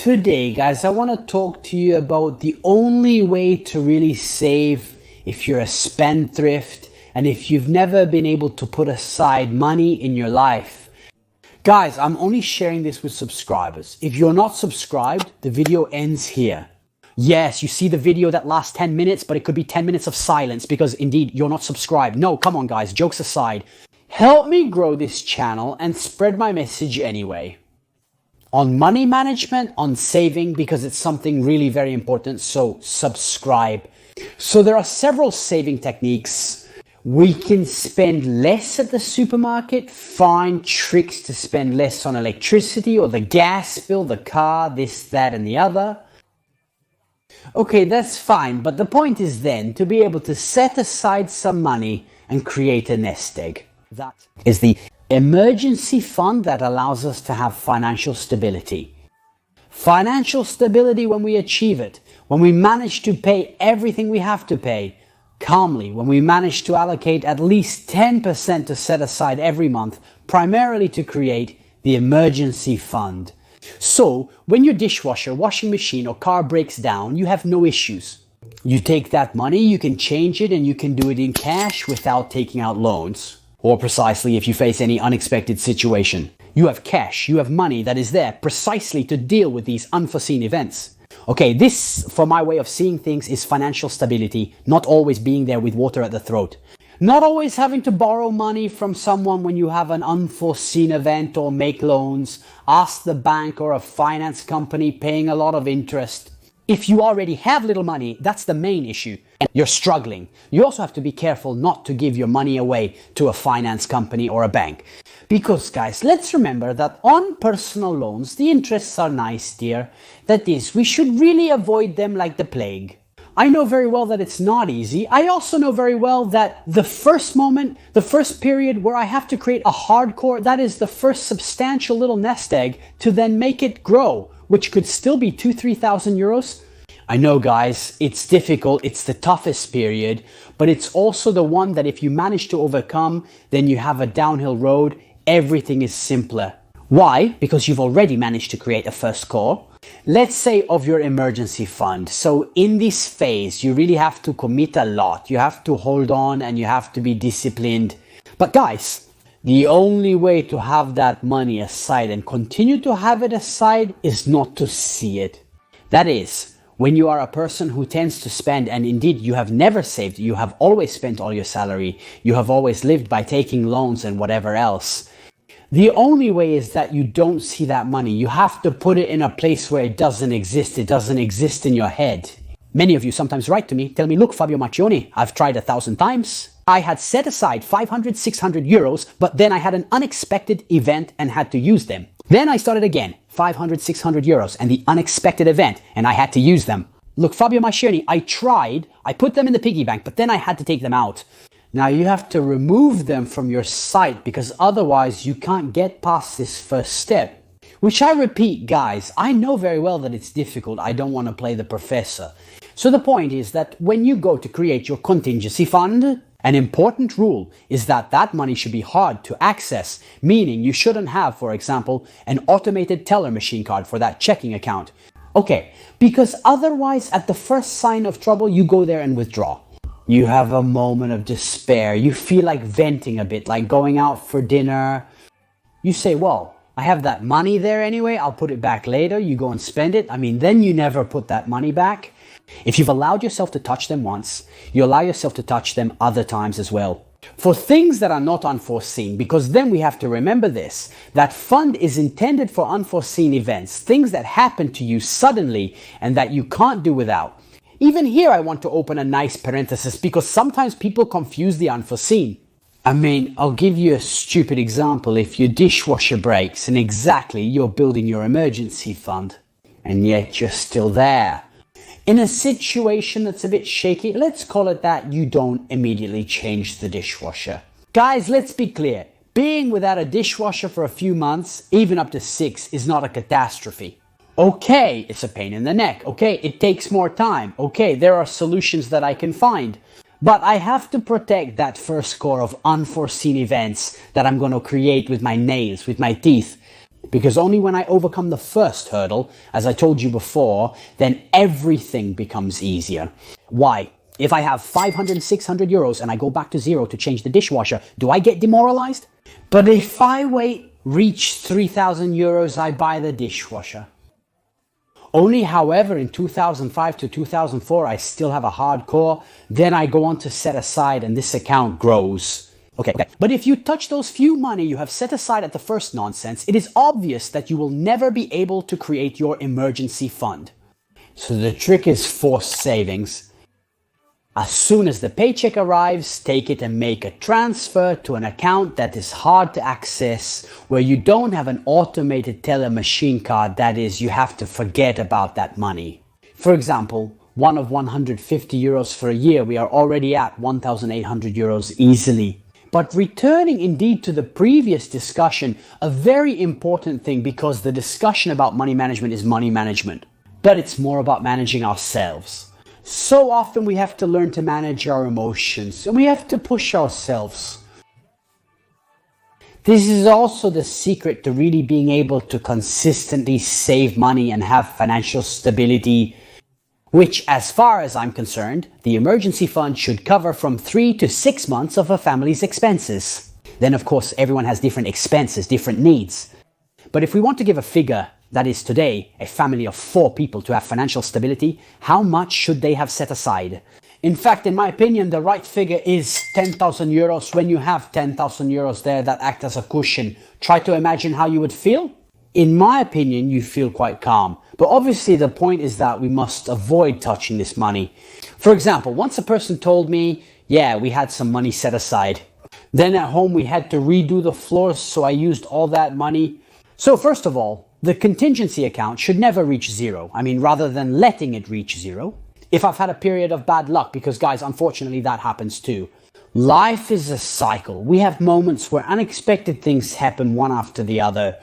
Today, guys, I want to talk to you about the only way to really save if you're a spendthrift and if you've never been able to put aside money in your life. Guys, I'm only sharing this with subscribers. If you're not subscribed, the video ends here. Yes, you see the video that lasts 10 minutes, but it could be 10 minutes of silence because indeed you're not subscribed. No, come on guys, jokes aside. Help me grow this channel and spread my message anyway. On money management, on saving, because it's something really very important, so subscribe. So there are several saving techniques. We can spend less at the supermarket, find tricks to spend less on electricity or the gas bill, the car, this, that, and the other. Okay, that's fine, but the point is then to be able to set aside some money and create a nest egg. That is the emergency fund that allows us to have financial stability. Financial stability when we achieve it, when we manage to pay everything we have to pay calmly, when we manage to allocate at least 10% to set aside every month, primarily to create the emergency fund. So when your dishwasher, washing machine or car breaks down, you have no issues. You take that money, you can change it and you can do it in cash without taking out loans. Or precisely if you face any unexpected situation. You have cash, you have money that is there precisely to deal with these unforeseen events. Okay, this, for my way of seeing things, is financial stability, not always being there with water at the throat. Not always having to borrow money from someone when you have an unforeseen event or make loans, ask the bank or a finance company paying a lot of interest. If you already have little money, that's the main issue. And you're struggling. You also have to be careful not to give your money away to a finance company or a bank. Because guys, let's remember that on personal loans, the interests are nice, dear. That is, we should really avoid them like the plague. I know very well that it's not easy. I also know very well that the first moment, the first period where I have to create a hardcore, that is the first substantial little nest egg to then make it grow, which could still be 2,000-3,000 euros. I know guys, it's difficult, it's the toughest period, but it's also the one that if you manage to overcome, then you have a downhill road, everything is simpler. Why? Because you've already managed to create a first core. Let's say of your emergency fund. So in this phase, you really have to commit a lot. You have to hold on and you have to be disciplined. But guys, the only way to have that money aside and continue to have it aside is not to see it. That is, when you are a person who tends to spend, and indeed you have never saved, you have always spent all your salary, you have always lived by taking loans and whatever else. The only way is that you don't see that money. You have to put it in a place where it doesn't exist. It doesn't exist in your head. Many of you sometimes write to me, tell me, look, Fabio Macchioni, I've tried 1,000 times. I had set aside 500, 600 euros, but then I had an unexpected event and had to use them. Then I started again, 500, 600 euros and the unexpected event, and I had to use them. Look, Fabio Macchioni, I tried, I put them in the piggy bank, but then I had to take them out. Now you have to remove them from your sight because otherwise you can't get past this first step. Which I repeat, guys, I know very well that it's difficult. I don't want to play the professor. So the point is that when you go to create your contingency fund, an important rule is that that money should be hard to access, meaning you shouldn't have, for example, an automated teller machine card for that checking account. Okay, because otherwise at the first sign of trouble, you go there and withdraw. You have a moment of despair. You feel like venting a bit, like going out for dinner. You say, well, I have that money there anyway. I'll put it back later. You go and spend it. I mean, then you never put that money back. If you've allowed yourself to touch them once, you allow yourself to touch them other times as well. For things that are not unforeseen, because then we have to remember this, that fund is intended for unforeseen events, things that happen to you suddenly and that you can't do without. Even here I want to open a nice parenthesis because sometimes people confuse the unforeseen. I mean, I'll give you a stupid example. If your dishwasher breaks and exactly you're building your emergency fund and yet you're still there. In a situation that's a bit shaky, let's call it that, you don't immediately change the dishwasher. Guys, let's be clear. Being without a dishwasher for a few months, even up to 6, is not a catastrophe. Okay, it's a pain in the neck. Okay, it takes more time. Okay, there are solutions that I can find. But I have to protect that first core of unforeseen events that I'm going to create with my nails, with my teeth. Because only when I overcome the first hurdle, as I told you before, then everything becomes easier. Why? If I have 500, 600 euros and I go back to zero to change the dishwasher, do I get demoralized? But if I reach 3,000 euros, I buy the dishwasher. Only, however, in 2005 to 2004, I still have a hardcore. Then I go on to set aside and this account grows. Okay. But if you touch those few money you have set aside at the first nonsense, it is obvious that you will never be able to create your emergency fund. So the trick is forced savings. As soon as the paycheck arrives, take it and make a transfer to an account that is hard to access, where you don't have an automated teller machine card, that is, you have to forget about that money. For example, one of 150 euros for a year, we are already at 1,800 euros easily. But returning indeed to the previous discussion, a very important thing, because the discussion about money management is money management, but it's more about managing ourselves. So often we have to learn to manage our emotions and we have to push ourselves. This is also the secret to really being able to consistently save money and have financial stability, which, as far as I'm concerned, the emergency fund should cover from 3 to 6 months of a family's expenses. Then, of course, everyone has different expenses, different needs. But if we want to give a figure, that is today, a family of 4 people to have financial stability, how much should they have set aside? In fact, in my opinion, the right figure is 10,000 euros. When you have 10,000 euros there that act as a cushion, try to imagine how you would feel. In my opinion, you feel quite calm. But obviously the point is that we must avoid touching this money. For example, once a person told me, yeah, we had some money set aside. Then at home we had to redo the floors, so I used all that money. So first of all, the contingency account should never reach zero. I mean, rather than letting it reach zero. If I've had a period of bad luck, because guys, unfortunately that happens too. Life is a cycle. We have moments where unexpected things happen one after the other.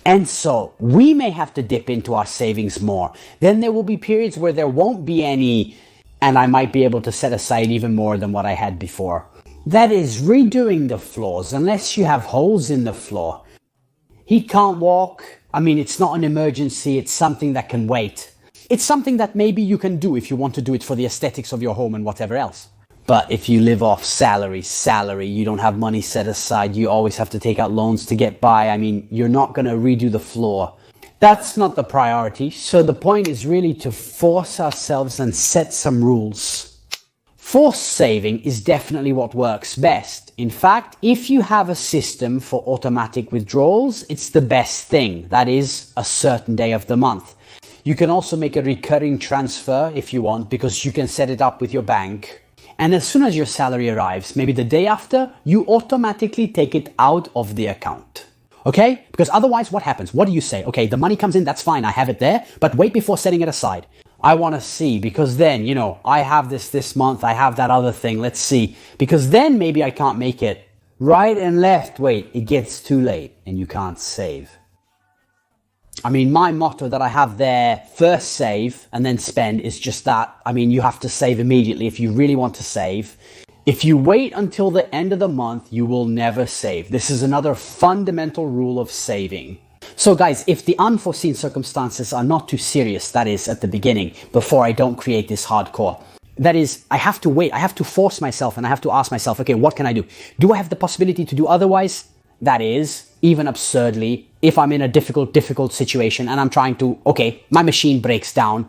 And so we may have to dip into our savings more. Then there will be periods where there won't be any, and I might be able to set aside even more than what I had before. That is redoing the floors, unless you have holes in the floor. He can't walk. I mean, it's not an emergency. It's something that can wait. It's something that maybe you can do if you want to do it for the aesthetics of your home and whatever else. But if you live off salary, you don't have money set aside, you always have to take out loans to get by. I mean, you're not going to redo the floor. That's not the priority. So the point is really to force ourselves and set some rules. Forced saving is definitely what works best. In fact, if you have a system for automatic withdrawals, it's the best thing. That is, a certain day of the month. You can also make a recurring transfer if you want, because you can set it up with your bank. And as soon as your salary arrives, maybe the day after, you automatically take it out of the account. Okay? Because otherwise, what happens? What do you say? Okay, the money comes in, that's fine, I have it there, but wait before setting it aside. I want to see, because then, I have this month, I have that other thing, let's see. Because then maybe I can't make it. Right and left, wait, it gets too late and you can't save. I mean, my motto that I have there, first save and then spend, is just that. I mean, you have to save immediately if you really want to save. If you wait until the end of the month, you will never save. This is another fundamental rule of saving. So guys, if the unforeseen circumstances are not too serious, that is at the beginning, before I don't create this hardcore, that is, I have to wait, I have to force myself and I have to ask myself, okay, what can I do? Do I have the possibility to do otherwise? That is, even absurdly, if I'm in a difficult situation and I'm trying to, okay, my machine breaks down.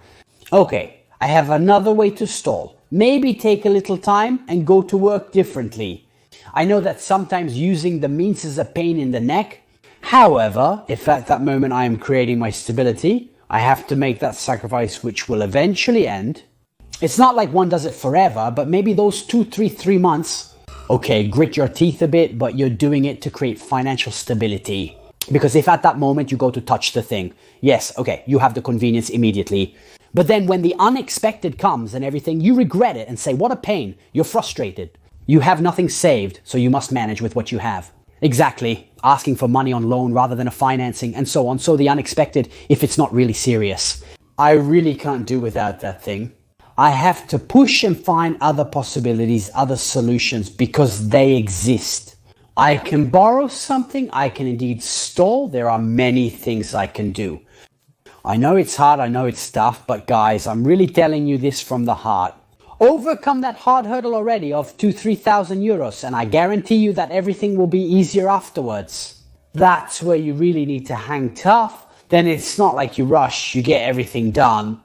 Okay, I have another way to stall. Maybe take a little time and go to work differently. I know that sometimes using the means is a pain in the neck. However, if at that moment I am creating my stability, I have to make that sacrifice, which will eventually end. It's not like one does it forever, but maybe those 3 months, okay, grit your teeth a bit, but you're doing it to create financial stability. Because if at that moment you go to touch the thing, yes, okay, you have the convenience immediately. But then when the unexpected comes and everything, you regret it and say, what a pain, you're frustrated. You have nothing saved, so you must manage with what you have. Exactly, asking for money on loan rather than a financing and so on. So the unexpected, if it's not really serious. I really can't do without that thing. I have to push and find other possibilities, other solutions, because they exist. I can borrow something, I can indeed stall. There are many things I can do. I know it's hard, I know it's tough, but guys, I'm really telling you this from the heart. Overcome that hard hurdle already of 2,000-3,000 euros, and I guarantee you that everything will be easier afterwards. That's where you really need to hang tough. Then it's not like you rush, you get everything done.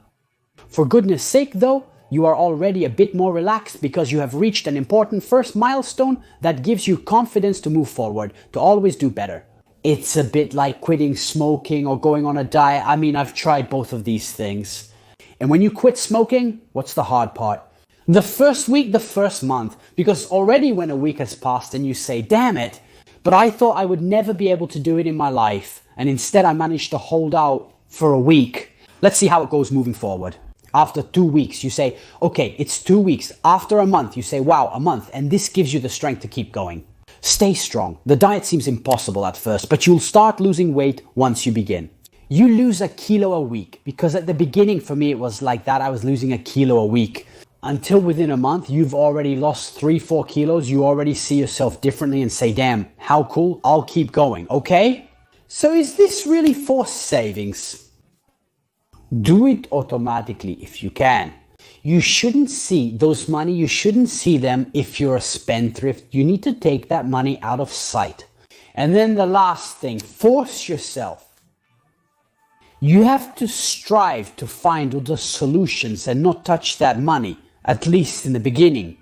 For goodness sake though, you are already a bit more relaxed because you have reached an important first milestone that gives you confidence to move forward, to always do better. It's a bit like quitting smoking or going on a diet. I mean, I've tried both of these things. And when you quit smoking, what's the hard part? The first week, the first month, because already when a week has passed and you say, damn it, but I thought I would never be able to do it in my life. And instead I managed to hold out for a week. Let's see how it goes moving forward. After 2 weeks, you say, okay, it's 2 weeks. After a month, you say, wow, a month. And this gives you the strength to keep going. Stay strong. The diet seems impossible at first, but you'll start losing weight once you begin. You lose a kilo a week, because at the beginning for me, it was like that. I was losing a kilo a week. Until within a month, you've already lost 3-4 kilos. You already see yourself differently and say, damn, how cool. I'll keep going. Okay? So is this really forced savings? Do it automatically if you can. You shouldn't see those money, you shouldn't see them if you're a spendthrift. You need to take that money out of sight. And then the last thing, force yourself. You have to strive to find the solutions and not touch that money, at least in the beginning.